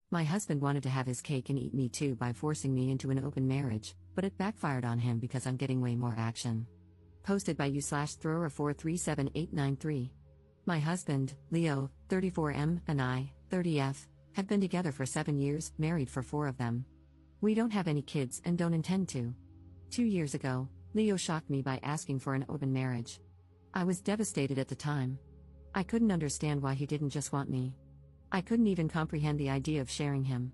My husband wanted to have his cake and eat me too by forcing me into an open marriage, but it backfired on him because I'm getting way more action. Posted by you/thrower437893. My husband, Leo, 34M, and I, 30F, have been together for 7 years, married for 4 of them. We don't have any kids and don't intend to. 2 years ago, Leo shocked me by asking for an open marriage. I was devastated at the time. I couldn't understand why he didn't just want me. I couldn't even comprehend the idea of sharing him.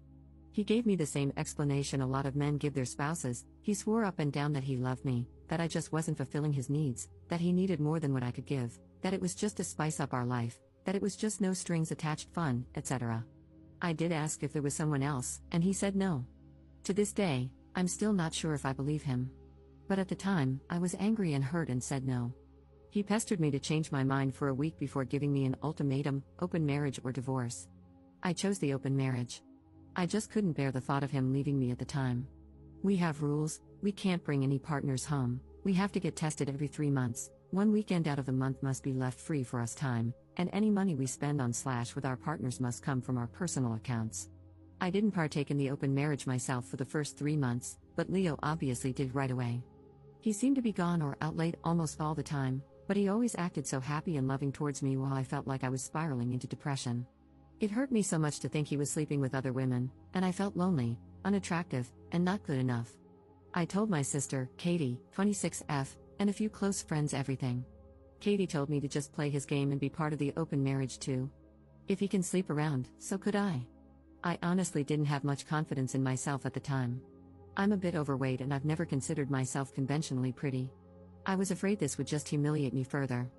He gave me the same explanation a lot of men give their spouses. He swore up and down that he loved me, that I just wasn't fulfilling his needs, that he needed more than what I could give, that it was just to spice up our life, that it was just no strings attached fun, etc. I did ask if there was someone else, and he said no. To this day, I'm still not sure if I believe him. But at the time, I was angry and hurt and said no. He pestered me to change my mind for a week before giving me an ultimatum: open marriage or divorce. I chose the open marriage. I just couldn't bear the thought of him leaving me at the time. We have rules: we can't bring any partners home, we have to get tested every 3 months, 1 weekend out of the month must be left free for us time, and any money we spend on / with our partners must come from our personal accounts. I didn't partake in the open marriage myself for the first 3 months, but Leo obviously did right away. He seemed to be gone or out late almost all the time, but he always acted so happy and loving towards me while I felt like I was spiraling into depression. It hurt me so much to think he was sleeping with other women, and I felt lonely, unattractive, and not good enough. I told my sister, Katie, 26F, and a few close friends everything. Katie told me to just play his game and be part of the open marriage too. If he can sleep around, so could I. I honestly didn't have much confidence in myself at the time. I'm a bit overweight and I've never considered myself conventionally pretty. I was afraid this would just humiliate me further.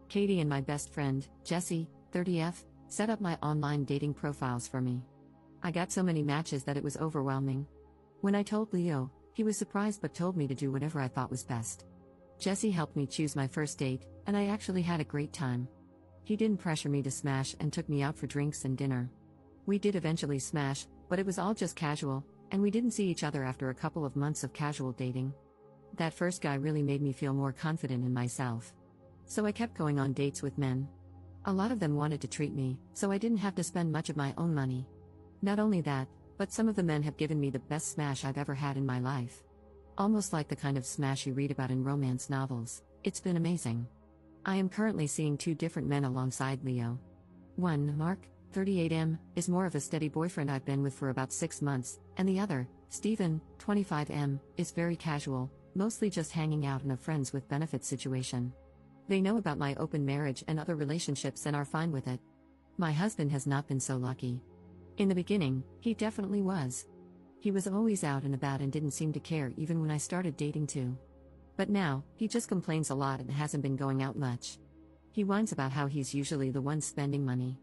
Katie and my best friend, Jessie, 30F, set up my online dating profiles for me. I got so many matches that it was overwhelming. When I told Leo, he was surprised but told me to do whatever I thought was best. Jessie helped me choose my first date, and I actually had a great time. He didn't pressure me to smash and took me out for drinks and dinner. We did eventually smash, but it was all just casual, and we didn't see each other after a couple of months of casual dating. That first guy really made me feel more confident in myself. So I kept going on dates with men. A lot of them wanted to treat me, so I didn't have to spend much of my own money. Not only that, but some of the men have given me the best smash I've ever had in my life. Almost like the kind of smash you read about in romance novels. It's been amazing. I am currently seeing 2 different men alongside Leo. One, Mark, 38M, is more of a steady boyfriend I've been with for about 6 months, and the other, Stephen, 25M, is very casual, mostly just hanging out in a friends with benefits situation. They know about my open marriage and other relationships and are fine with it. My husband has not been so lucky. In the beginning, he definitely was. He was always out and about and didn't seem to care even when I started dating too. But now, he just complains a lot and hasn't been going out much. He whines about how he's usually the one spending money.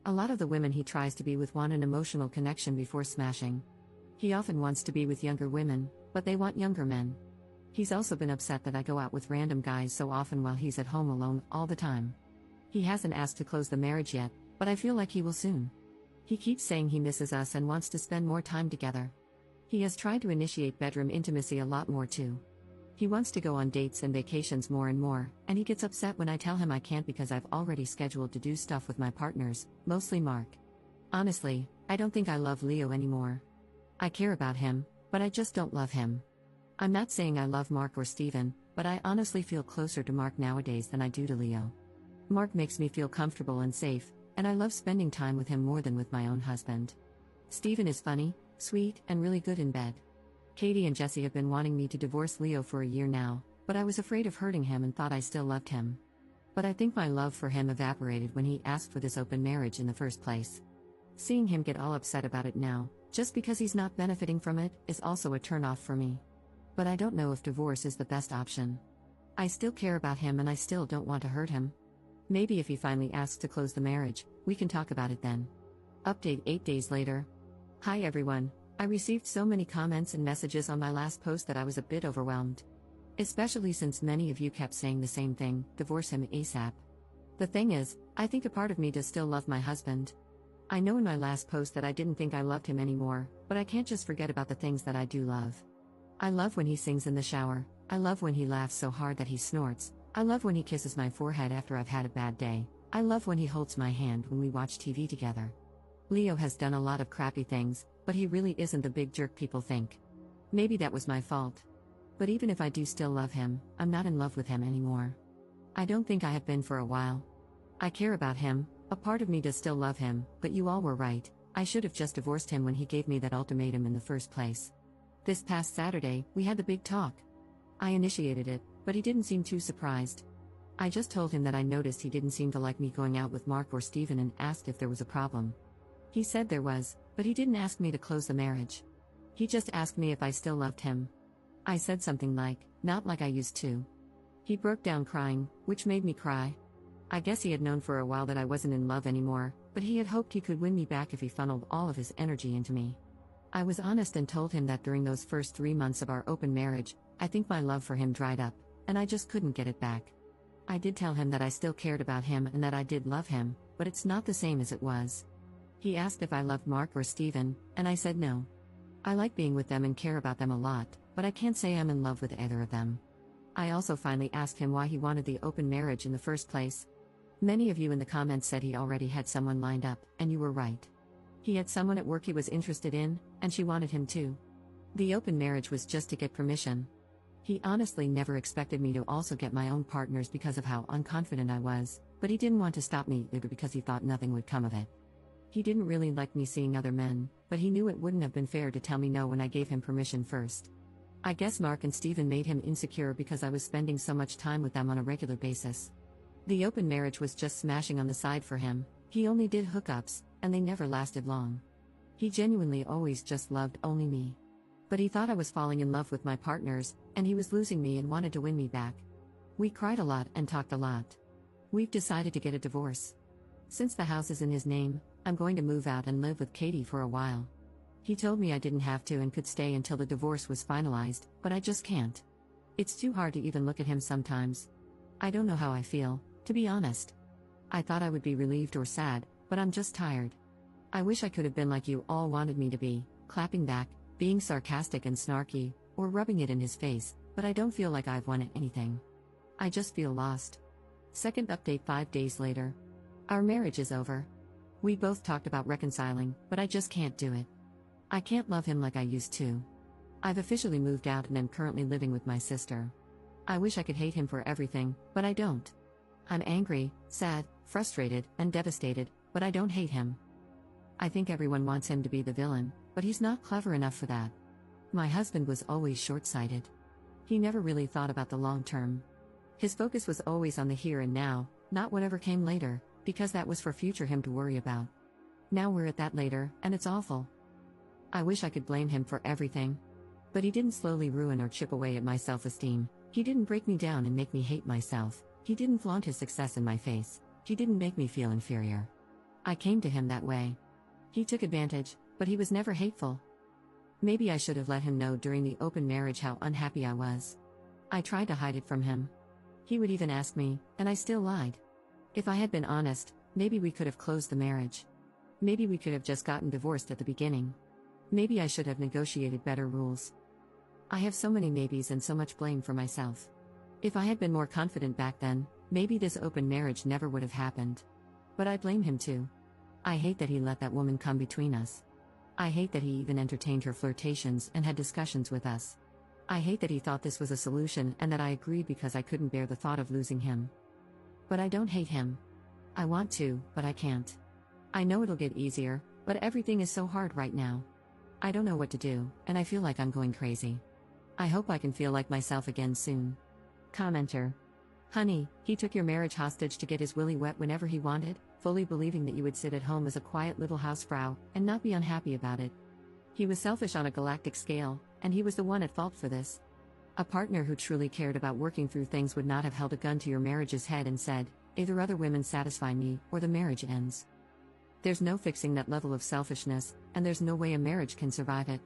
A lot of the women he tries to be with want an emotional connection before smashing. He often wants to be with younger women, but they want younger men. He's also been upset that I go out with random guys so often while he's at home alone all the time. He hasn't asked to close the marriage yet, but I feel like he will soon. He keeps saying he misses us and wants to spend more time together. He has tried to initiate bedroom intimacy a lot more too. He wants to go on dates and vacations more and more, and he gets upset when I tell him I can't because I've already scheduled to do stuff with my partners, mostly Mark. Honestly, I don't think I love Leo anymore. I care about him, but I just don't love him. I'm not saying I love Mark or Steven, but I honestly feel closer to Mark nowadays than I do to Leo. Mark makes me feel comfortable and safe, and I love spending time with him more than with my own husband. Steven is funny, sweet, and really good in bed. Katie and Jessie have been wanting me to divorce Leo for a year now, but I was afraid of hurting him and thought I still loved him. But I think my love for him evaporated when he asked for this open marriage in the first place. Seeing him get all upset about it now, just because he's not benefiting from it, is also a turn-off for me. But I don't know if divorce is the best option. I still care about him and I still don't want to hurt him. Maybe if he finally asks to close the marriage, we can talk about it then. Update 8 days later. Hi everyone, I received so many comments and messages on my last post that I was a bit overwhelmed. Especially since many of you kept saying the same thing, divorce him ASAP. The thing is, I think a part of me does still love my husband. I know in my last post that I didn't think I loved him anymore, but I can't just forget about the things that I do love. I love when he sings in the shower, I love when he laughs so hard that he snorts, I love when he kisses my forehead after I've had a bad day, I love when he holds my hand when we watch TV together. Leo has done a lot of crappy things, but he really isn't the big jerk people think. Maybe that was my fault. But even if I do still love him, I'm not in love with him anymore. I don't think I have been for a while. I care about him, a part of me does still love him, but you all were right, I should have just divorced him when he gave me that ultimatum in the first place. This past Saturday, we had the big talk. I initiated it, but he didn't seem too surprised. I just told him that I noticed he didn't seem to like me going out with Mark or Steven and asked if there was a problem. He said there was, but he didn't ask me to close the marriage. He just asked me if I still loved him. I said something like, not like I used to. He broke down crying, which made me cry. I guess he had known for a while that I wasn't in love anymore, but he had hoped he could win me back if he funneled all of his energy into me. I was honest and told him that during those first 3 months of our open marriage, I think my love for him dried up, and I just couldn't get it back. I did tell him that I still cared about him and that I did love him, but it's not the same as it was. He asked if I loved Mark or Steven, and I said no. I like being with them and care about them a lot, but I can't say I'm in love with either of them. I also finally asked him why he wanted the open marriage in the first place. Many of you in the comments said he already had someone lined up, and you were right. He had someone at work he was interested in, and she wanted him too. The open marriage was just to get permission. He honestly never expected me to also get my own partners because of how unconfident I was, but he didn't want to stop me either because he thought nothing would come of it. He didn't really like me seeing other men, but he knew it wouldn't have been fair to tell me no when I gave him permission first. I guess Mark and Steven made him insecure because I was spending so much time with them on a regular basis. The open marriage was just smashing on the side for him, he only did hookups, and they never lasted long. He genuinely always just loved only me. But he thought I was falling in love with my partners, and he was losing me and wanted to win me back. We cried a lot and talked a lot. We've decided to get a divorce. Since the house is in his name, I'm going to move out and live with Katie for a while. He told me I didn't have to and could stay until the divorce was finalized, but I just can't. It's too hard to even look at him sometimes. I don't know how I feel, to be honest. I thought I would be relieved or sad, but I'm just tired. I wish I could have been like you all wanted me to be, clapping back, being sarcastic and snarky, or rubbing it in his face, but I don't feel like I've won anything. I just feel lost. Second update 5 days later. Our marriage is over. We both talked about reconciling, but I just can't do it. I can't love him like I used to. I've officially moved out and am currently living with my sister. I wish I could hate him for everything, but I don't. I'm angry, sad, frustrated, and devastated, but I don't hate him. I think everyone wants him to be the villain, but he's not clever enough for that. My husband was always short-sighted. He never really thought about the long term. His focus was always on the here and now, not whatever came later, because that was for future him to worry about. Now we're at that later, and it's awful. I wish I could blame him for everything. But he didn't slowly ruin or chip away at my self-esteem. He didn't break me down and make me hate myself. He didn't flaunt his success in my face. He didn't make me feel inferior. I came to him that way. He took advantage, but he was never hateful. Maybe I should have let him know during the open marriage how unhappy I was. I tried to hide it from him. He would even ask me, and I still lied. If I had been honest, maybe we could have closed the marriage. Maybe we could have just gotten divorced at the beginning. Maybe I should have negotiated better rules. I have so many maybes and so much blame for myself. If I had been more confident back then, maybe this open marriage never would have happened. But I blame him too. I hate that he let that woman come between us. I hate that he even entertained her flirtations and had discussions with us. I hate that he thought this was a solution and that I agreed because I couldn't bear the thought of losing him. But I don't hate him. I want to, but I can't. I know it'll get easier, but everything is so hard right now. I don't know what to do, and I feel like I'm going crazy. I hope I can feel like myself again soon. Commenter. Honey, he took your marriage hostage to get his willy wet whenever he wanted, fully believing that you would sit at home as a quiet little housefrau, and not be unhappy about it. He was selfish on a galactic scale, and he was the one at fault for this. A partner who truly cared about working through things would not have held a gun to your marriage's head and said, either other women satisfy me, or the marriage ends. There's no fixing that level of selfishness, and there's no way a marriage can survive it.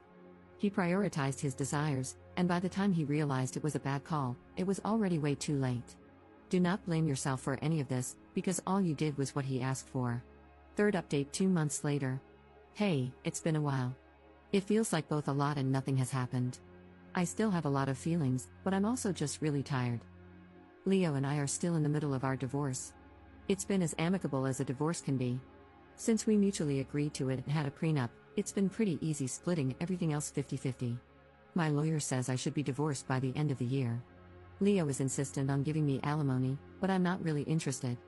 He prioritized his desires, and by the time he realized it was a bad call, it was already way too late. Do not blame yourself for any of this, because all you did was what he asked for. Third update 2 months later. Hey, it's been a while. It feels like both a lot and nothing has happened. I still have a lot of feelings, but I'm also just really tired. Leo and I are still in the middle of our divorce. It's been as amicable as a divorce can be. Since we mutually agreed to it and had a prenup, it's been pretty easy splitting everything else 50-50. My lawyer says I should be divorced by the end of the year. Leo is insistent on giving me alimony, but I'm not really interested.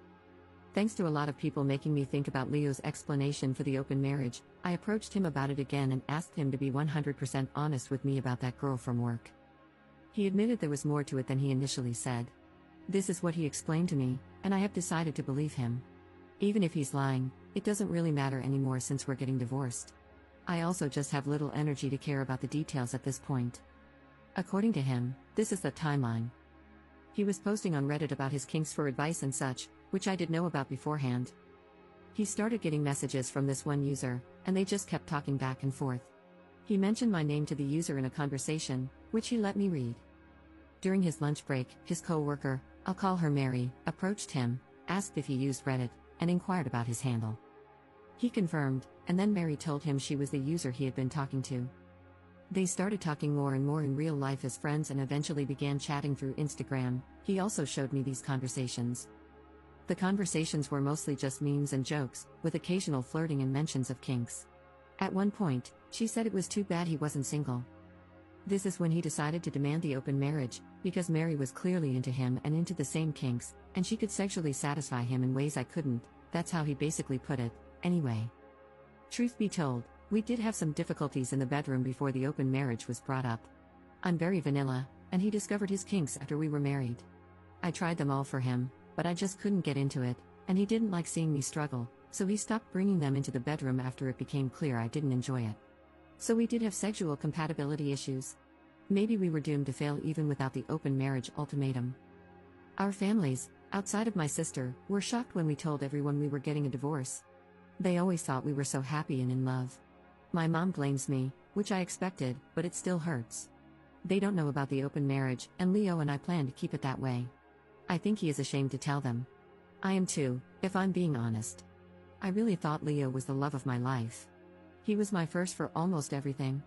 Thanks to a lot of people making me think about Leo's explanation for the open marriage, I approached him about it again and asked him to be 100% honest with me about that girl from work. He admitted there was more to it than he initially said. This is what he explained to me, and I have decided to believe him. Even if he's lying, it doesn't really matter anymore since we're getting divorced. I also just have little energy to care about the details at this point. According to him, this is the timeline. He was posting on Reddit about his kinks for advice and such, which I did know about beforehand. He started getting messages from this one user, and they just kept talking back and forth. He mentioned my name to the user in a conversation, which he let me read. During his lunch break, his co-worker, I'll call her Mary, approached him, asked if he used Reddit, and inquired about his handle. He confirmed, and then Mary told him she was the user he had been talking to. They started talking more and more in real life as friends and eventually began chatting through Instagram. He also showed me these conversations. The conversations were mostly just memes and jokes, with occasional flirting and mentions of kinks. At one point, she said it was too bad he wasn't single. This is when he decided to demand the open marriage, because Mary was clearly into him and into the same kinks, and she could sexually satisfy him in ways I couldn't. That's how he basically put it, anyway. Truth be told, we did have some difficulties in the bedroom before the open marriage was brought up. I'm very vanilla, and he discovered his kinks after we were married. I tried them all for him, but I just couldn't get into it, and he didn't like seeing me struggle, so he stopped bringing them into the bedroom after it became clear I didn't enjoy it. So we did have sexual compatibility issues. Maybe we were doomed to fail even without the open marriage ultimatum. Our families, outside of my sister, were shocked when we told everyone we were getting a divorce. They always thought we were so happy and in love. My mom blames me, which I expected, but it still hurts. They don't know about the open marriage, and Leo and I plan to keep it that way. I think he is ashamed to tell them. I am too, if I'm being honest. I really thought Leo was the love of my life. He was my first for almost everything.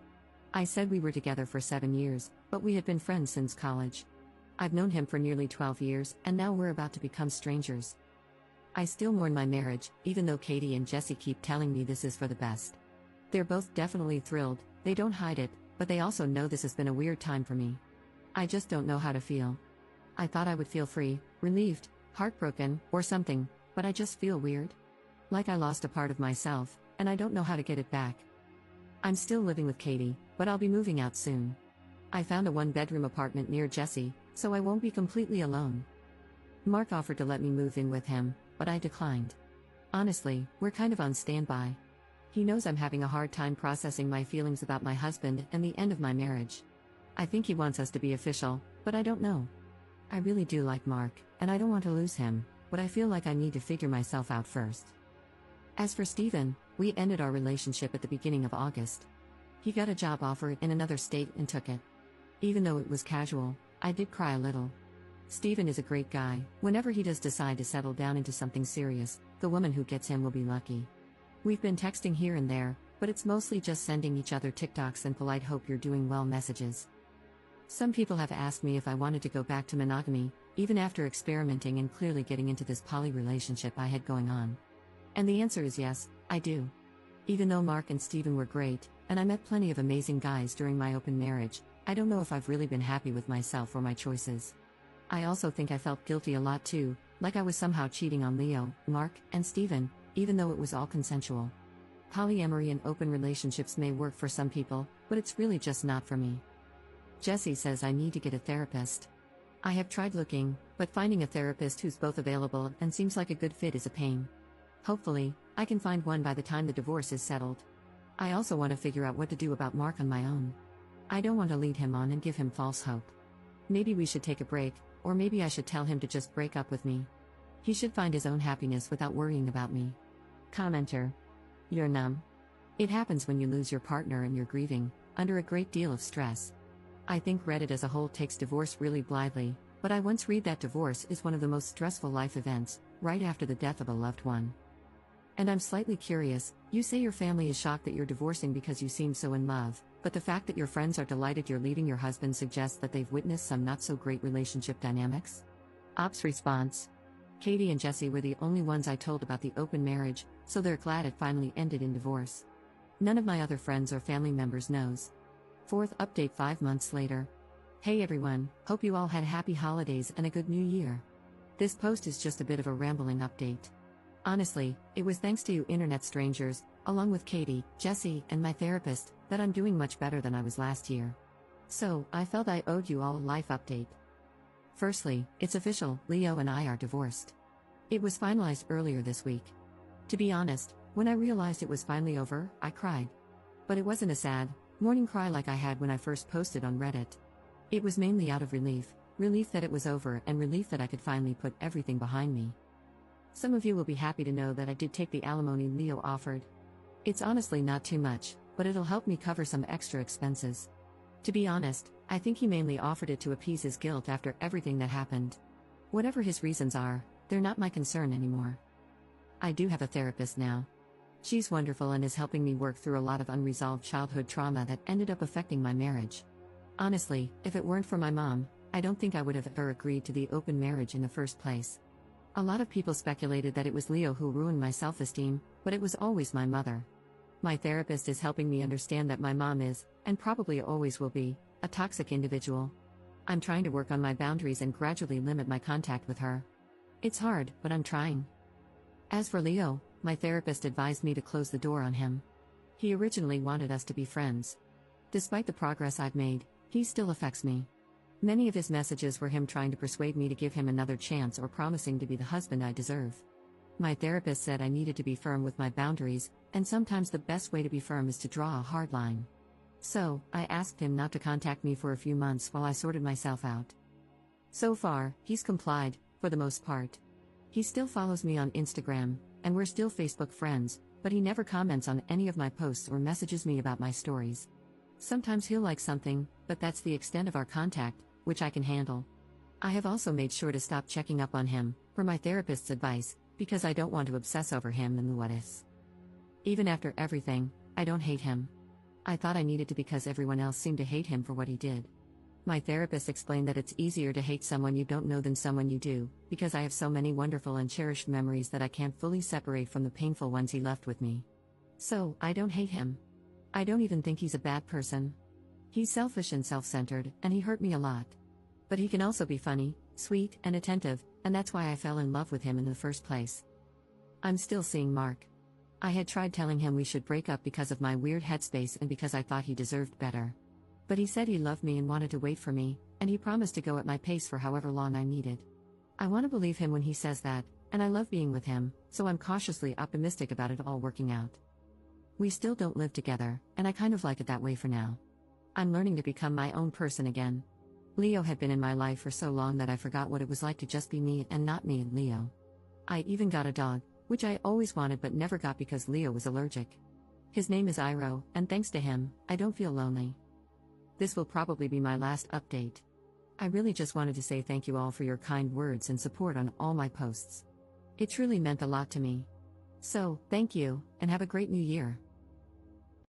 I said we were together for 7 years, but we had been friends since college. I've known him for nearly 12 years, and now we're about to become strangers. I still mourn my marriage, even though Katie and Jesse keep telling me this is for the best. They're both definitely thrilled, they don't hide it, but they also know this has been a weird time for me. I just don't know how to feel. I thought I would feel free, relieved, heartbroken, or something, but I just feel weird. Like I lost a part of myself, and I don't know how to get it back. I'm still living with Katie, but I'll be moving out soon. I found a one-bedroom apartment near Jesse, so I won't be completely alone. Mark offered to let me move in with him, but I declined. Honestly, we're kind of on standby. He knows I'm having a hard time processing my feelings about my husband and the end of my marriage. I think he wants us to be official, but I don't know. I really do like Mark, and I don't want to lose him, but I feel like I need to figure myself out first. As for Steven, we ended our relationship at the beginning of August. He got a job offer in another state and took it. Even though it was casual, I did cry a little. Steven is a great guy. Whenever he does decide to settle down into something serious, the woman who gets him will be lucky. We've been texting here and there, but it's mostly just sending each other TikToks and polite hope you're doing well messages. Some people have asked me if I wanted to go back to monogamy, even after experimenting and clearly getting into this poly relationship I had going on. And the answer is yes, I do. Even though Mark and Steven were great, and I met plenty of amazing guys during my open marriage, I don't know if I've really been happy with myself or my choices. I also think I felt guilty a lot too, like I was somehow cheating on Leo, Mark, and Steven, even though it was all consensual. Polyamory and open relationships may work for some people, but it's really just not for me. Jesse says I need to get a therapist. I have tried looking, but finding a therapist who's both available and seems like a good fit is a pain. Hopefully, I can find one by the time the divorce is settled. I also want to figure out what to do about Mark on my own. I don't want to lead him on and give him false hope. Maybe we should take a break, or maybe I should tell him to just break up with me. He should find his own happiness without worrying about me. Commenter. You're numb. It happens when you lose your partner and you're grieving, under a great deal of stress. I think Reddit as a whole takes divorce really blithely, but I once read that divorce is one of the most stressful life events, right after the death of a loved one. And I'm slightly curious, you say your family is shocked that you're divorcing because you seem so in love, but the fact that your friends are delighted you're leaving your husband suggests that they've witnessed some not-so-great relationship dynamics? Ops response. Katie and Jesse were the only ones I told about the open marriage, so they're glad it finally ended in divorce. None of my other friends or family members knows. Fourth update 5 months later. Hey everyone, hope you all had happy holidays and a good new year. This post is just a bit of a rambling update. Honestly, it was thanks to you internet strangers, along with Katie, Jesse, and my therapist, that I'm doing much better than I was last year. So, I felt I owed you all a life update. Firstly, it's official, Leo and I are divorced. It was finalized earlier this week. To be honest, when I realized it was finally over, I cried. But it wasn't a sad, morning cry like I had when I first posted on Reddit. It was mainly out of relief that it was over and relief that I could finally put everything behind me. Some of you will be happy to know that I did take the alimony Leo offered. It's honestly not too much, but it'll help me cover some extra expenses. To be honest, I think he mainly offered it to appease his guilt after everything that happened. Whatever his reasons are, they're not my concern anymore. I do have a therapist now. She's wonderful and is helping me work through a lot of unresolved childhood trauma that ended up affecting my marriage. Honestly, if it weren't for my mom, I don't think I would have ever agreed to the open marriage in the first place. A lot of people speculated that it was Leo who ruined my self-esteem, but it was always my mother. My therapist is helping me understand that my mom is, and probably always will be, a toxic individual. I'm trying to work on my boundaries and gradually limit my contact with her. It's hard, but I'm trying. As for Leo, my therapist advised me to close the door on him. He originally wanted us to be friends. Despite the progress I've made, he still affects me. Many of his messages were him trying to persuade me to give him another chance or promising to be the husband I deserve. My therapist said I needed to be firm with my boundaries, and sometimes the best way to be firm is to draw a hard line. So, I asked him not to contact me for a few months while I sorted myself out. So far, he's complied, for the most part. He still follows me on Instagram, and we're still Facebook friends, but he never comments on any of my posts or messages me about my stories. Sometimes he'll like something, but that's the extent of our contact, which I can handle. I have also made sure to stop checking up on him, per my therapist's advice, because I don't want to obsess over him and the what-ifs. Even after everything, I don't hate him. I thought I needed to because everyone else seemed to hate him for what he did. My therapist explained that it's easier to hate someone you don't know than someone you do, because I have so many wonderful and cherished memories that I can't fully separate from the painful ones he left with me. So, I don't hate him. I don't even think he's a bad person. He's selfish and self-centered, and he hurt me a lot. But he can also be funny, sweet, and attentive, and that's why I fell in love with him in the first place. I'm still seeing Mark. I had tried telling him we should break up because of my weird headspace and because I thought he deserved better. But he said he loved me and wanted to wait for me, and he promised to go at my pace for however long I needed. I want to believe him when he says that, and I love being with him, so I'm cautiously optimistic about it all working out. We still don't live together, and I kind of like it that way for now. I'm learning to become my own person again. Leo had been in my life for so long that I forgot what it was like to just be me and not me and Leo. I even got a dog, which I always wanted but never got because Leo was allergic. His name is Iroh, and thanks to him, I don't feel lonely. This will probably be my last update. I really just wanted to say thank you all for your kind words and support on all my posts. It truly meant a lot to me. So, thank you, and have a great new year.